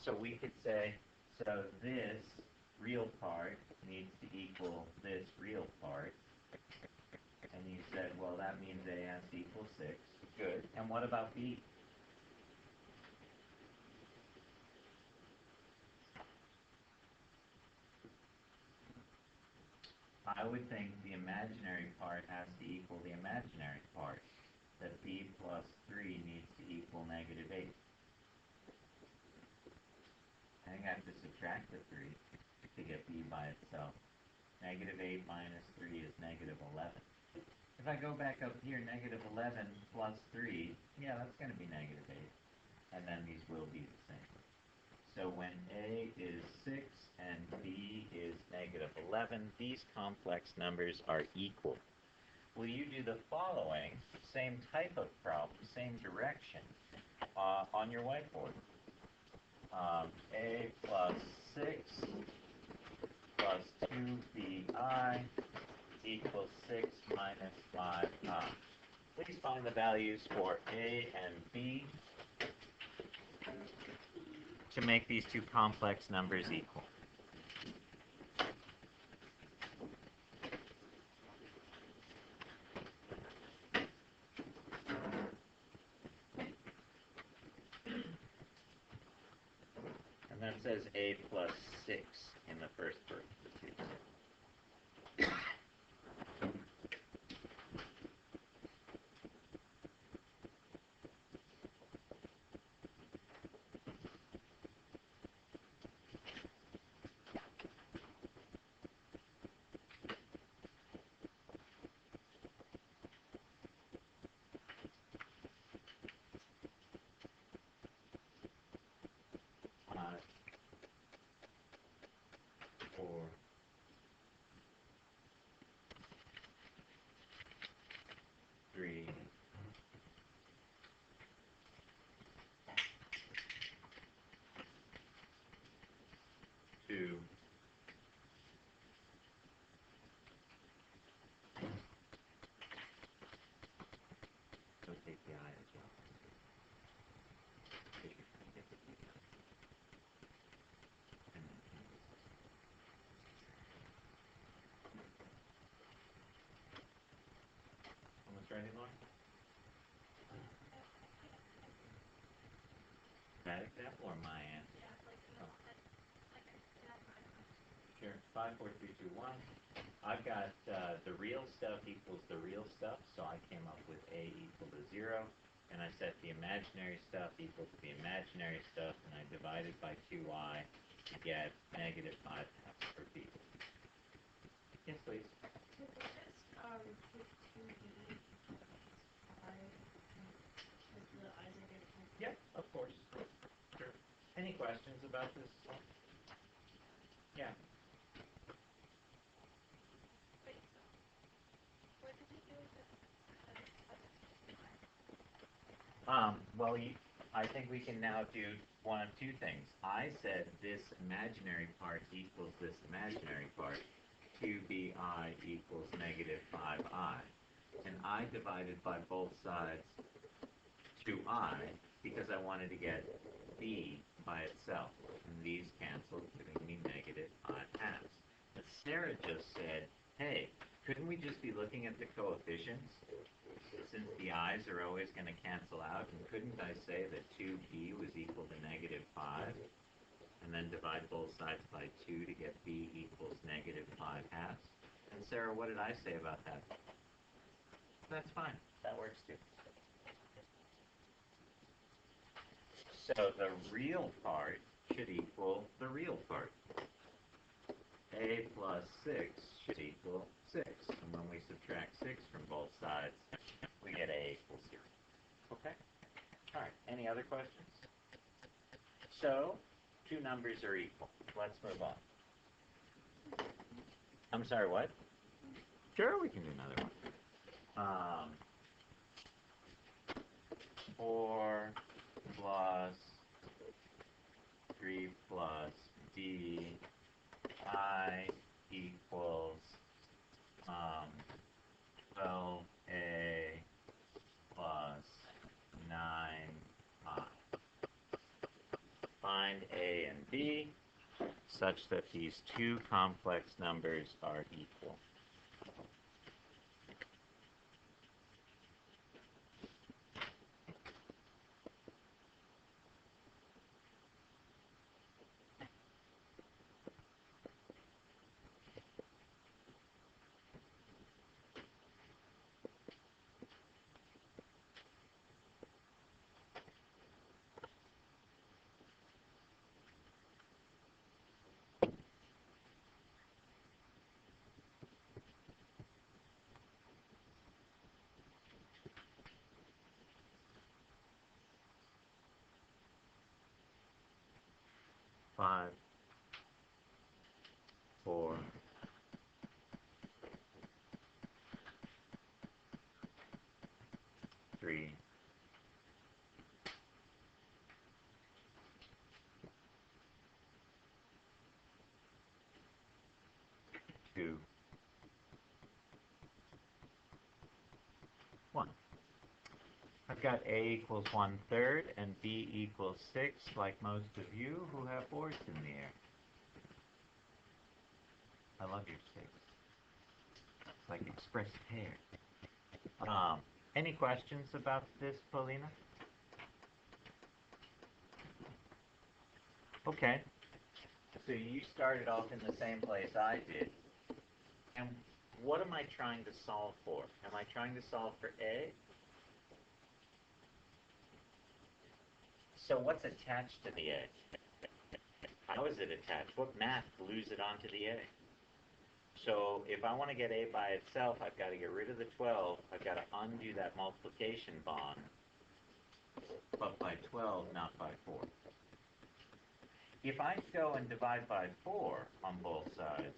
So we could say, so this real part needs to equal this real part. And you said, well, that means A has to equal 6. Good. And what about B? I would think the imaginary part has to equal the imaginary part. That B plus 3 needs to equal negative 8. I think I have to subtract the 3 to get B by itself. Negative 8 minus 3 is negative 11. If I go back up here, negative 11 plus 3, yeah, that's going to be negative 8. And then these will be the same. So when A is 6 and B is negative 11, these complex numbers are equal. Will you do the following, same type of problem, same direction, on your whiteboard? A plus 6 plus 2BI equals 6 minus 5I. Please find the values for A and B to make these two complex numbers equal. And that says A plus 6 in the first parentheses. Four, 3, 2, so take the I as well. Almost ready, Lauren? That example or my answer? Oh. Sure. 5, 4, 3, 2, 1. I've got the real stuff equals the real stuff, so I came up with A equal to 0. And I set the imaginary stuff equal to the imaginary stuff, and I divided by 2I to get negative 5 for B. Yes, please. Could we just put 2B because the I's are getting cancelled? Yep, of course. Sure. Any questions about this? Yeah. Wait, so what did you do with the Well, I think we can now do one of two things. I said this imaginary part equals this imaginary part. 2bi equals negative 5I. And I divided by both sides 2I because I wanted to get b by itself. And these canceled, giving me negative 5 halves. But Sarah just said, hey, couldn't we just be looking at the coefficients? Since the i's are always going to cancel out, and couldn't I say that 2b was equal to negative 5? And then divide both sides by 2 to get b equals negative 5 halves? And Sarah, what did I say about that? That's fine. That works too. So the real part should equal the real part. A plus 6 should equal 6. And when we subtract 6 from both sides, we get A equals 0. Okay? All right. Any other questions? So, two numbers are equal. Let's move on. I'm sorry, what? Sure, we can do another one. 4 plus 3 plus D I equals 12A plus 9I. find A and B such that these two complex numbers are equal. Five, four, three, two, one. I've got A equals 1/3 and B equals 6, like most of you who have boards in the air. I love your 6. It's like expressed hair. Any questions about this, Paulina? Okay. So you started off in the same place I did. And what am I trying to solve for? Am I trying to solve for A? So what's attached to the A? How is it attached? What math glues it onto the A? So if I want to get A by itself, I've got to get rid of the 12. I've got to undo that multiplication bond, but by 12, not by 4. If I go and divide by 4 on both sides,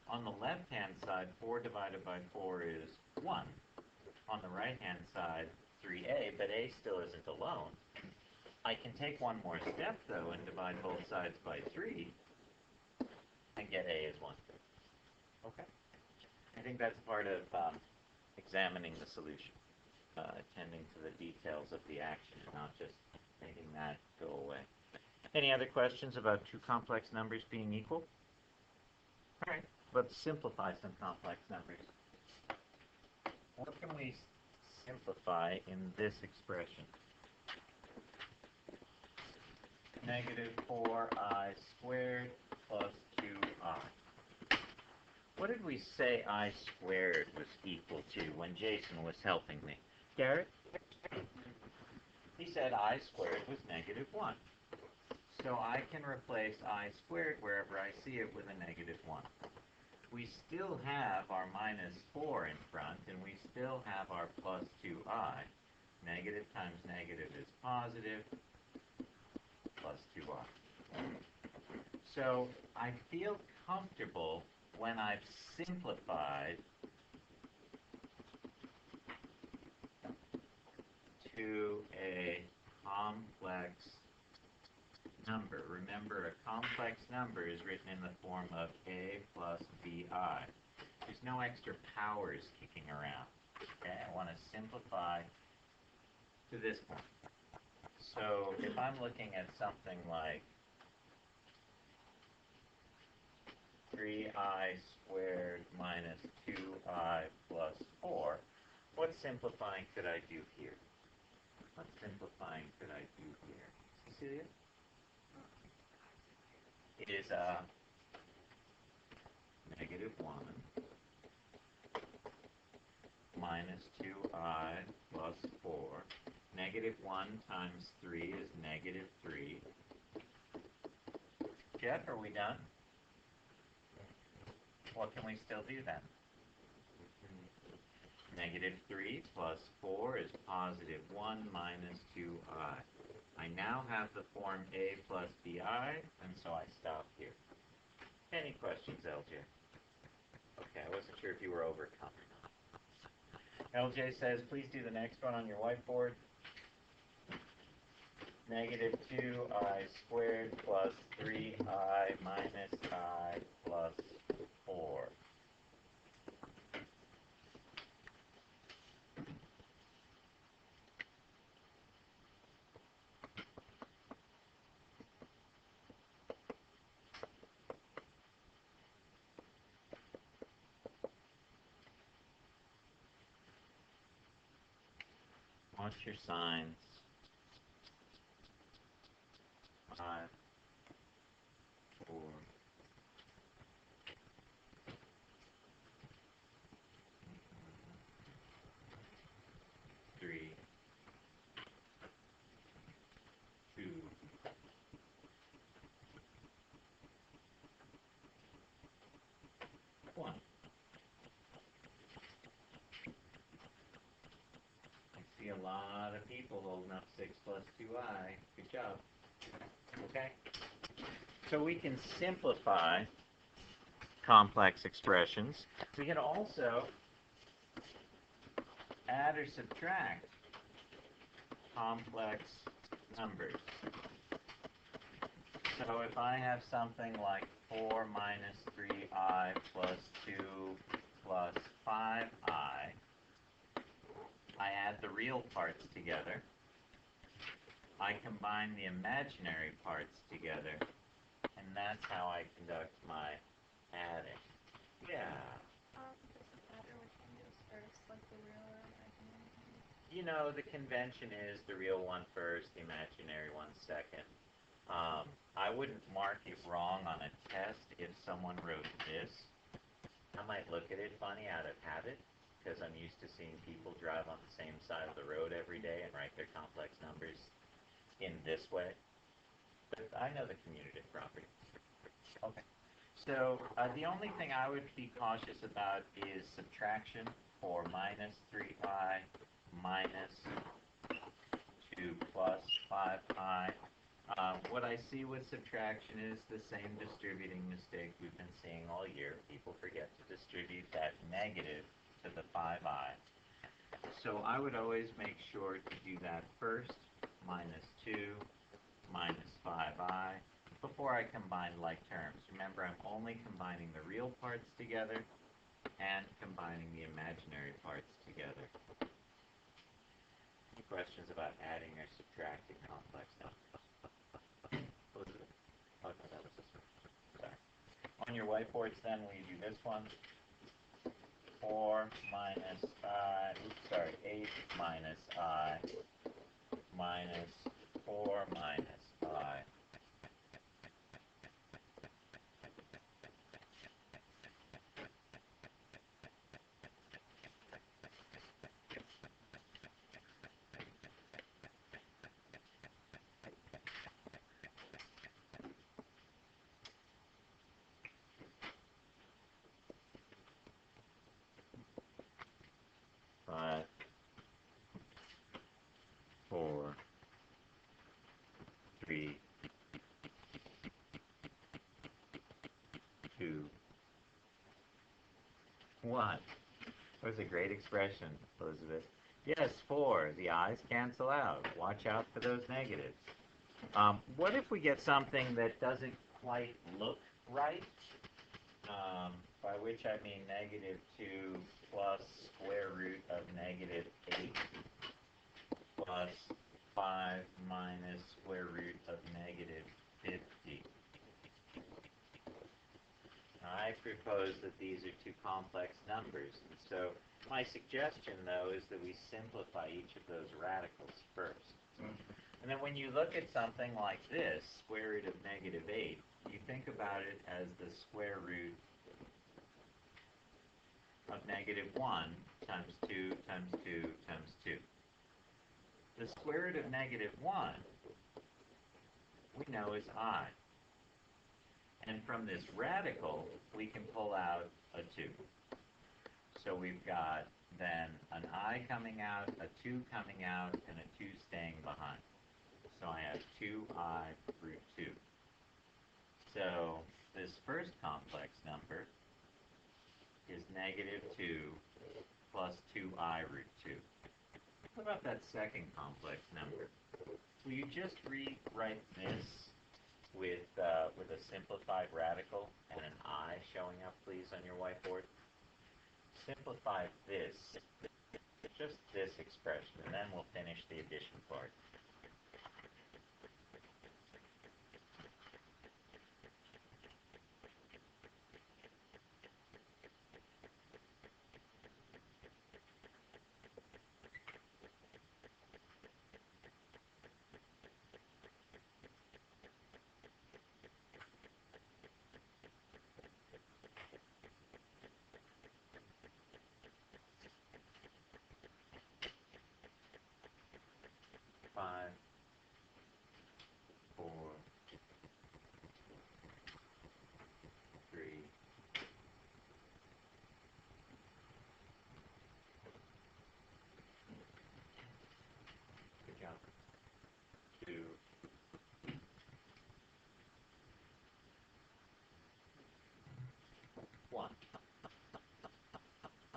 on the left-hand side, 4 divided by 4 is 1. On the right-hand side, 3A, but A still isn't alone. I can take one more step, though, and divide both sides by 3 and get A as 1/3. Okay. I think that's part of examining the solution, attending to the details of the action and not just making that go away. Any other questions about two complex numbers being equal? All right, let's simplify some complex numbers. What can we simplify in this expression? -4i squared plus 2i. What did we say I squared was equal to when Jason was helping me? Garrett? He said I squared was -1. So I can replace I squared wherever I see it with a -1. We still have our -4 in front, and we still have our plus 2i. Negative times negative is positive, plus 2i. So I feel comfortable when I've simplified to a complex number. Remember, a complex number is written in the form of a plus bi. There's no extra powers kicking around. Okay, I want to simplify to this point. So if I'm looking at something like 3i squared minus 2i plus 4, what simplifying could I do here? What simplifying could I do here? Cecilia? It is -1 minus 2i plus 4. -1 times 3 is -3. Jeff, are we done? What can we still do then? -3 plus 4 is +1 minus 2i. I now have the form a plus bi, and so I stop here. Any questions, LJ? Okay, I wasn't sure if you were overcome. LJ says, please do the next one on your whiteboard. -2i squared plus 3i minus I plus 4. Watch your signs. 5, 4, 3, 2, 1. I see a lot of people holding up 6 plus 2i. Good job. Okay? So we can simplify complex expressions. We can also add or subtract complex numbers. So if I have something like 4 minus 3i plus 2 plus 5i, I add the real parts together. I combine the imaginary parts together, and that's how I conduct my adding. Yeah. Does it matter which one goes first, like the real or imaginary one? You know, the convention is the real one first, the imaginary one second. I wouldn't mark it wrong on a test if someone wrote this. I might look at it funny out of habit, because I'm used to seeing people drive on the same side of the road every day and write their complex numbers in this way. But I know the commutative property. Okay. So the only thing I would be cautious about is subtraction for minus 3i minus 2 plus 5i. What I see with subtraction is the same distributing mistake we've been seeing all year. People forget to distribute that negative to the 5i. So I would always make sure to do that first, minus 2 minus 5i, before I combine like terms. Remember, I'm only combining the real parts together and combining the imaginary parts together. Any questions about adding or subtracting complex numbers? Elizabeth? Oh, no, that was this one. Sorry. On your whiteboards, then, will you do this one? 4 minus I, 8 minus I minus 4 minus I. Five, 4, 3, 2, 1. That was a great expression, Elizabeth. Yes, 4. The i's cancel out. Watch out for those negatives. What if we get something that doesn't quite look right? By which I mean negative 2 plus square root of negative 8 plus 5 minus square root of negative 50. I propose that these are two complex numbers. And so my suggestion, though, is that we simplify each of those radicals first. And then when you look at something like this, square root of negative 8, you think about it as the square root of negative 1 times 2 times 2 times 2. The square root of negative 1, we know is I. And from this radical, we can pull out a 2. So we've got then an I coming out, a 2 coming out, and a 2 staying behind. So I have 2I root 2. So this first complex number is negative 2 plus 2I root 2. What about that second complex number? Will you just rewrite this with a simplified radical and an I showing up, please, on your whiteboard? Simplify this, just this expression, and then we'll finish the addition part.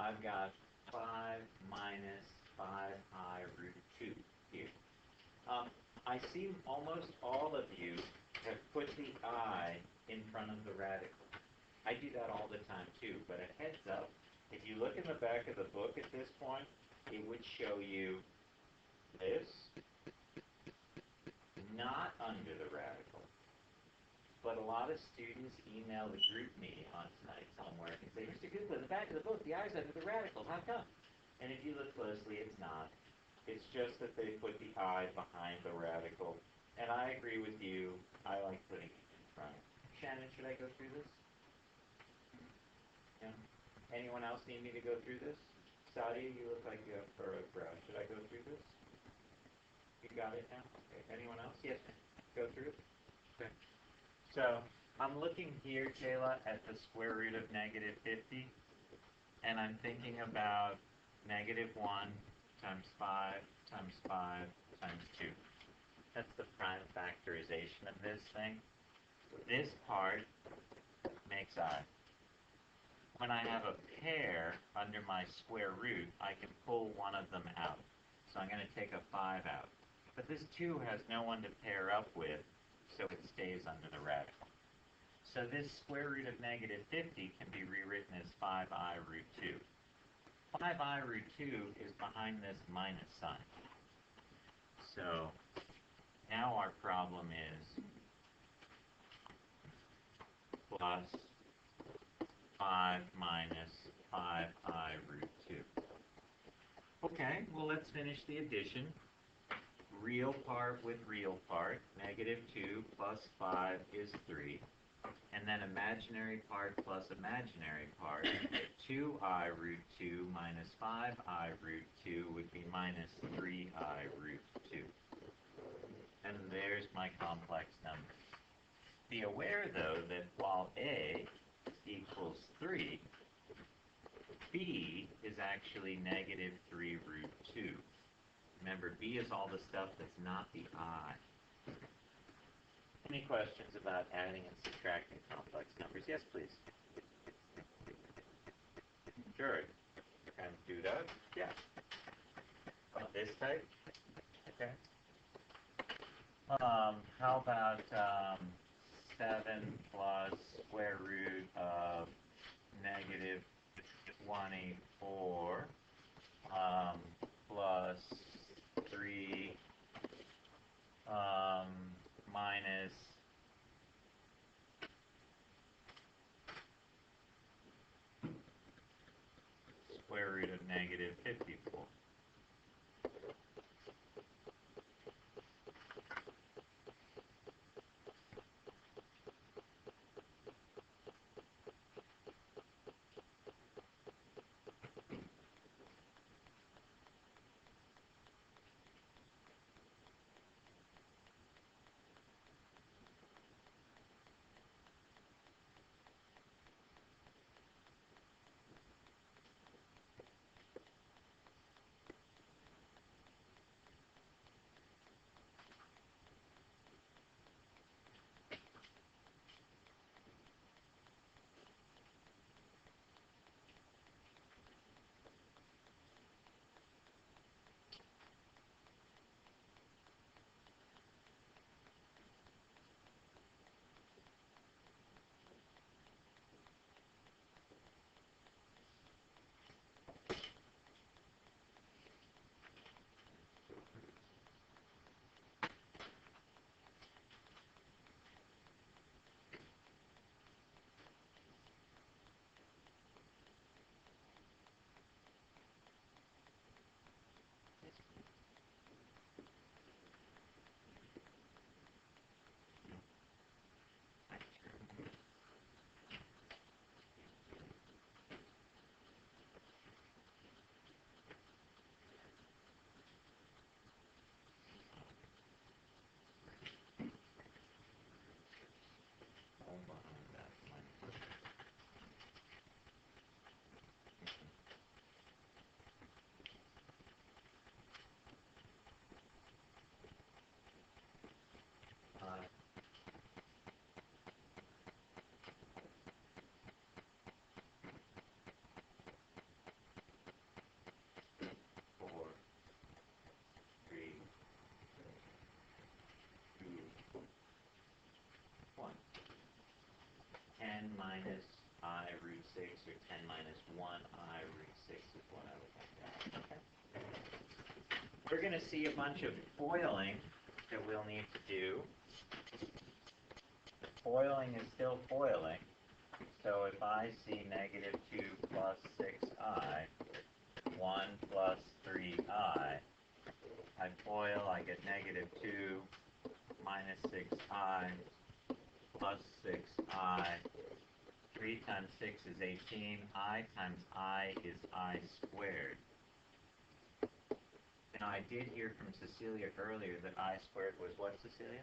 I've got 5 minus 5i root 2 here. I see almost all of you have put the I in front of the radical. I do that all the time too, but a heads up, if you look in the back of the book at this point, it would show you this, not under the radical. But a lot of students email the group me on tonight's homework and say, Mr. Goodwin, in the back of the book, the I's under the radical, how come? And if you look closely, it's not. It's just that they put the I behind the radical. And I agree with you, I like putting it in front. Shannon, should I go through this? Yeah. Anyone else need me to go through this? Sadia, you look like you have furrowed brow. Should I go through this? You got it now? Okay. Anyone else? Yes, go through it. Okay. So, I'm looking here, Kayla, at the square root of negative 50, and I'm thinking about negative 1 times 5 times 5 times 2. That's the prime factorization of this thing. This part makes I. When I have a pair under my square root, I can pull one of them out. So I'm going to take a 5 out. But this 2 has no one to pair up with, so it stays under the radical. So this square root of negative 50 can be rewritten as 5i root 2. 5i root 2 is behind this minus sign. So now our problem is plus 5 minus 5i root 2. Okay, well let's finish the addition. Real part with real part. Negative 2 plus 5 is 3. And then imaginary part plus imaginary part. 2i root 2 minus 5i root 2 would be minus 3i root 2. And there's my complex number. Be aware, though, that while A equals 3, B is actually negative 3 root 2. Remember, B is all the stuff that's not the I. Any questions about adding and subtracting complex numbers? Yes, please. Sure. And do that? Yeah. This type? Okay. How about 7 plus square root of negative 24 plus 3 minus square root of negative 54. minus I root 6, or 10 minus 1 I root 6 is what I would like to have. Okay. We're going to see a bunch of FOILing that we'll need to do. The FOILing is still FOILing. So if I see negative 2 plus 6i, 1 plus 3i, I FOIL, I get negative 2 minus 6i plus 6i. 3 times 6 is 18. I times I is I squared. Now, I did hear from Cecilia earlier that I squared was what, Cecilia?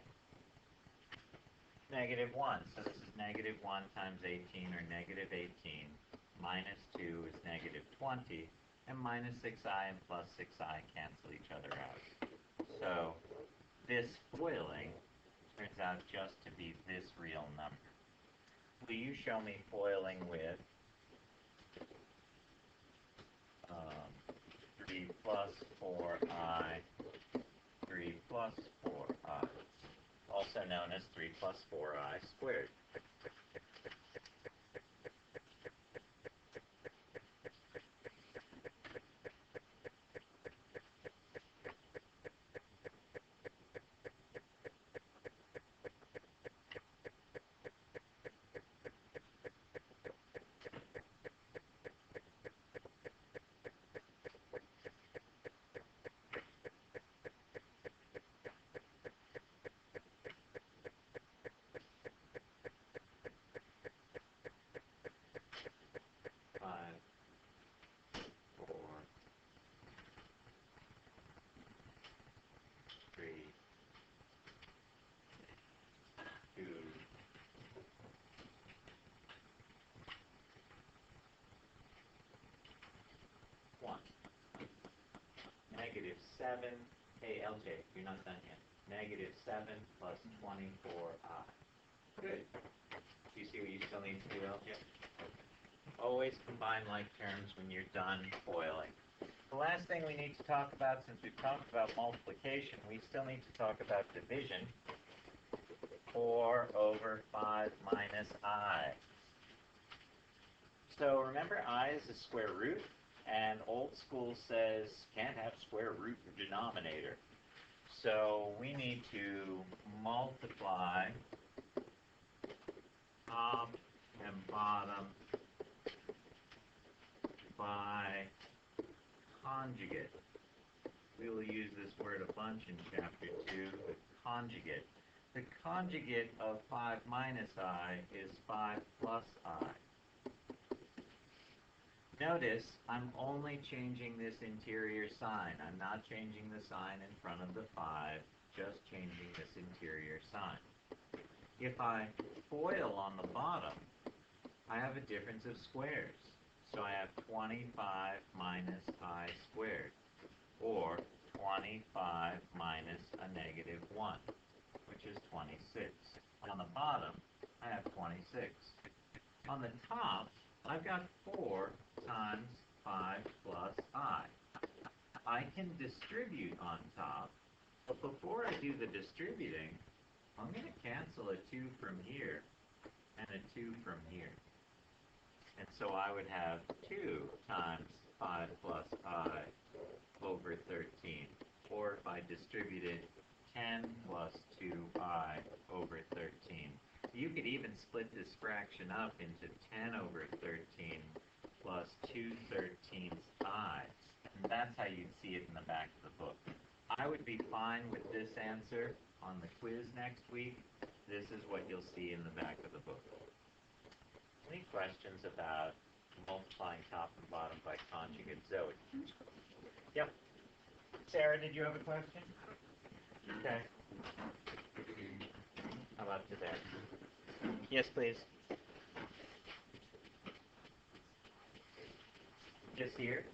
Negative 1. So this is negative 1 times 18, or negative 18. Minus 2 is negative 20. And minus 6i and plus 6i cancel each other out. So this FOILing turns out just to be this real number. Will you show me FOILing with 3 plus 4i, 3 plus 4i, also known as 3 plus 4i squared. Negative 7, hey LJ, you're not done yet. Negative 7 plus 24i. Good. Do you see what you still need to do, LJ? Always combine like terms when you're done FOILing. The last thing we need to talk about, since we've talked about multiplication, we still need to talk about division. 4 over 5 minus I. So remember, I is a square root, and old school says can't have square root denominator. So we need to multiply top and bottom by conjugate. We will use this word a bunch in chapter 2, the conjugate. The conjugate of 5 minus I is 5 plus I. Notice, I'm only changing this interior sign. I'm not changing the sign in front of the 5, just changing this interior sign. If I FOIL on the bottom, I have a difference of squares. So I have 25 minus I squared, or 25 minus a negative 1, which is 26. On the bottom, I have 26. On the top, I've got 4 times 5 plus I. I can distribute on top, but before I do the distributing, I'm going to cancel a 2 from here and a 2 from here. And so I would have 2 times 5 plus I over 13. Or if I distributed 10 plus 2I over 13. You could even split this fraction up into 10 over 13 plus 2/13 I. And that's how you'd see it in the back of the book. I would be fine with this answer on the quiz next week. This is what you'll see in the back of the book. Any questions about multiplying top and bottom by conjugate? Zoe? Yep. Sarah, did you have a question? Okay. How about today? Yes, please. Just here?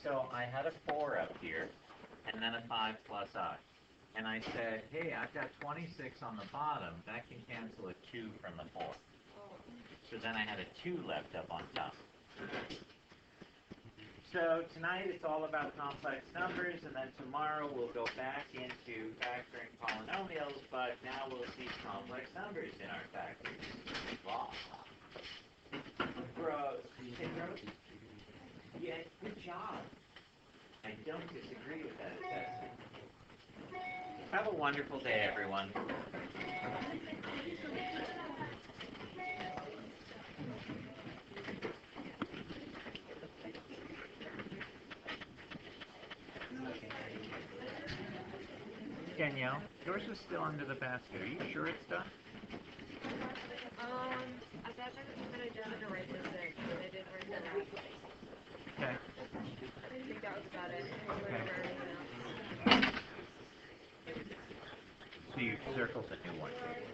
So I had a 4 up here, and then a 5 plus I. And I said, hey, I've got 26 on the bottom. That can cancel a 2 from the 4. So then I had a 2 left up on top. So tonight it's all about complex numbers, and then tomorrow we'll go back into factoring polynomials, but now we'll see complex numbers in our factoring. Wow. Gross. You say gross? Yeah, good job. I don't disagree with that assessment. Have a wonderful day, everyone. Danielle, yours is still under the basket. Are you sure it's done? At that time, I just had to write this in, but I did write the last thing. Okay. I think that was about it. I Okay. remember everything else. So you circled the new one.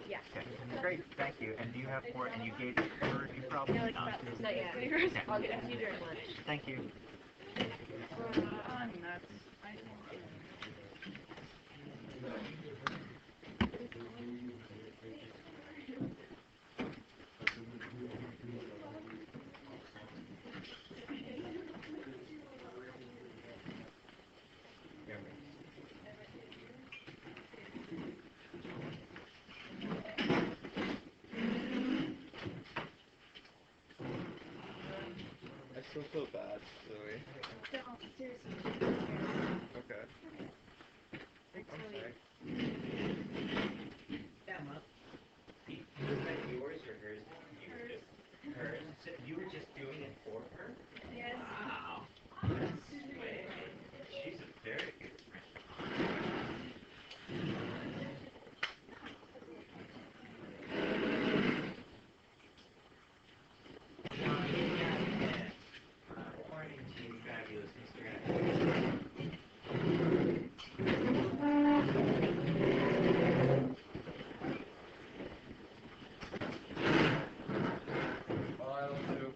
Yeah. Okay. Great. Thank you. And do you have more? And you gave it to her? You probably No, not. not yet. I'll get it to you during lunch. Thank you. I still feel bad, Louie. Don't, seriously. Okay. I'm sorry. Emma, was that yours or hers? You were just hers. So you were just doing it for her? Yes. Wow. That's way. She's a very good friend. Morning to you, fabulous Mr. Evans. I'll do.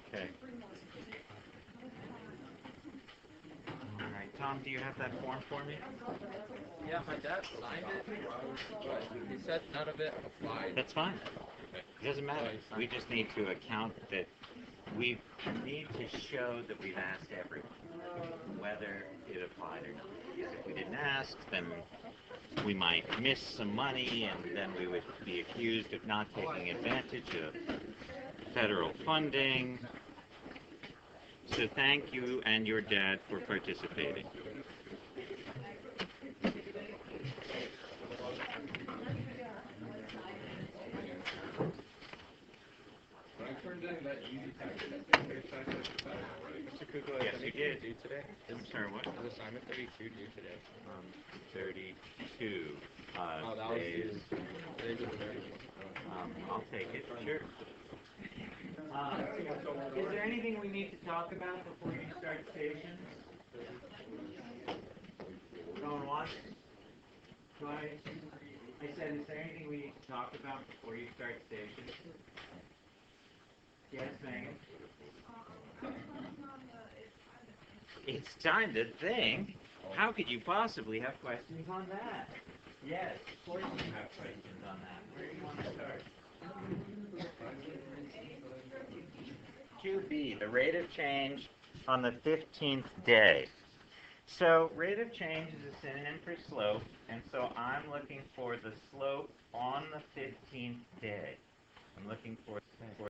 Okay. All right, Tom, do you have that form for me? Yeah, my dad signed it, but he said none of it applied. That's fine. Okay. It doesn't matter. Oh, We just need to account that we need to show that we've asked everyone whether it applied or not. Because if we didn't ask, then we might miss some money, and then we would be accused of not taking advantage of federal funding. So thank you and your dad for participating. When I turned in that easy packet, Mr. Kugel, Yes, is you anything did. due today? I'm sorry, what? Is assignment 32 due today? 32. Oh, that was Today's, today's the 30th. I'll take it. Sure. Is there anything we need to talk about before you start stations? Going once? Twice? I said, is there anything we need to talk about before you start stations? Yes, Megan? It's time to think. How could you possibly have questions on that? Yes, of course you have questions on that. Where do you want to start? 2B, the rate of change on the 15th day. So rate of change is a synonym for slope, and so I'm looking for the slope on the 15th day. I'm looking for